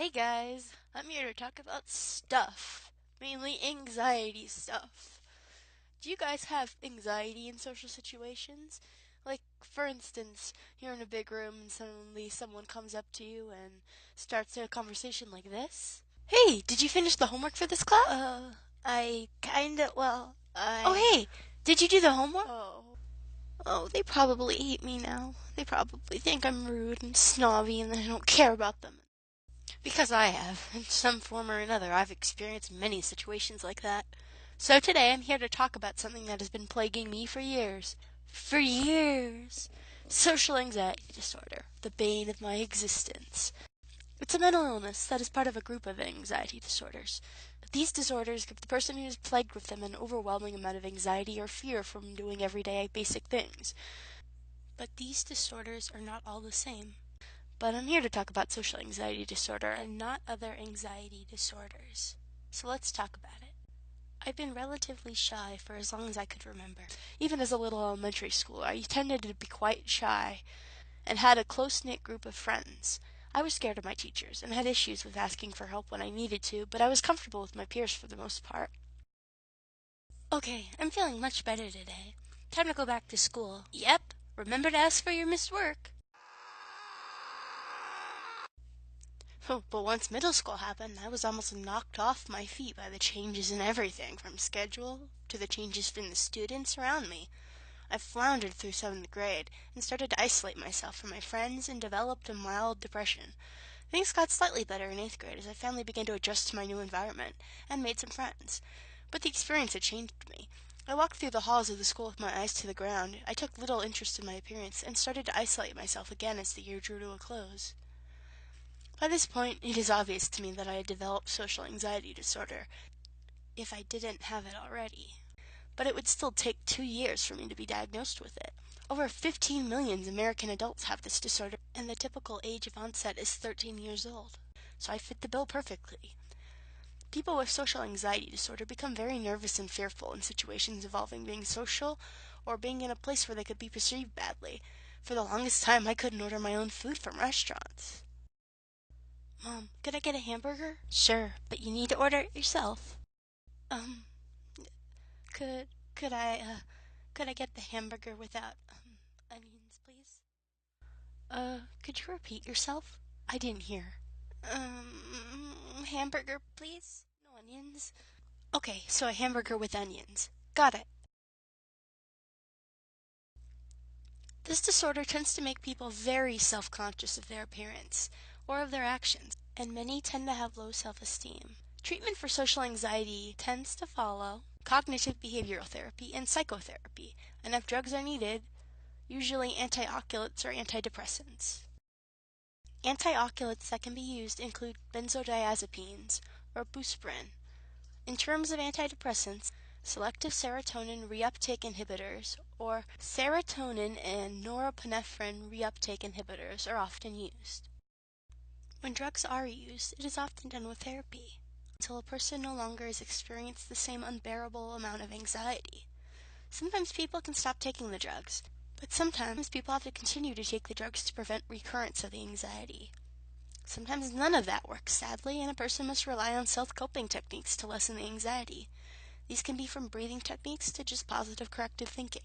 Hey guys, I'm here to talk about stuff, mainly anxiety stuff. Do you guys have anxiety in social situations? Like, for instance, you're in a big room and suddenly someone comes up to you and starts a conversation like this. Hey, did you finish the homework for this class? I kinda, well, Oh, I, hey, did you do the homework? oh, Oh, they probably hate me now. They probably think I'm rude and snobby and that I don't care about them. Because I have, in some form or another, I've experienced many situations like that. So today I'm here to talk about something that has been plaguing me for years. For years! Social anxiety disorder, the bane of my existence. It's a mental illness that is part of a group of anxiety disorders. These disorders give the person who is plagued with them an overwhelming amount of anxiety or fear from doing everyday basic things. But these disorders are not all the same. But I'm here to talk about social anxiety disorder and not other anxiety disorders. So let's talk about it. I've been relatively shy for as long as I could remember. Even as a little elementary schooler, I tended to be quite shy and had a close-knit group of friends. I was scared of my teachers and had issues with asking for help when I needed to, but I was comfortable with my peers for the most part. Okay, I'm feeling much better today. Time to go back to school. Yep, remember to ask for your missed work. Oh, but once middle school happened, I was almost knocked off my feet by the changes in everything, from schedule to the changes in the students around me. I floundered through 7th grade and started to isolate myself from my friends and developed a mild depression. Things got slightly better in 8th grade as I finally began to adjust to my new environment and made some friends. But the experience had changed me. I walked through the halls of the school with my eyes to the ground. I took little interest in my appearance and started to isolate myself again as the year drew to a close. By this point, it is obvious to me that I had developed social anxiety disorder, if I didn't have it already. But it would still take 2 years for me to be diagnosed with it. Over 15 million American adults have this disorder, and the typical age of onset is 13 years old. So I fit the bill perfectly. People with social anxiety disorder become very nervous and fearful in situations involving being social or being in a place where they could be perceived badly. For the longest time, I couldn't order my own food from restaurants. Mom, could I get a hamburger? Sure, but you need to order it yourself. Um, could could I get the hamburger without onions, please? Could you repeat yourself? I didn't hear. Hamburger, please? No onions. Okay, so a hamburger with onions. Got it. This disorder tends to make people very self-conscious of their appearance or of their actions, and many tend to have low self-esteem. Treatment for social anxiety tends to follow cognitive behavioral therapy and psychotherapy, and if drugs are needed, usually antioxidants or antidepressants. Antioxidants that can be used include benzodiazepines or buspirone. In terms of antidepressants, selective serotonin reuptake inhibitors or serotonin and norepinephrine reuptake inhibitors are often used. When drugs are used, it is often done with therapy until a person no longer has experienced the same unbearable amount of anxiety. Sometimes people can stop taking the drugs, but sometimes people have to continue to take the drugs to prevent recurrence of the anxiety. Sometimes none of that works, sadly, and a person must rely on self-coping techniques to lessen the anxiety. These can be from breathing techniques to just positive corrective thinking.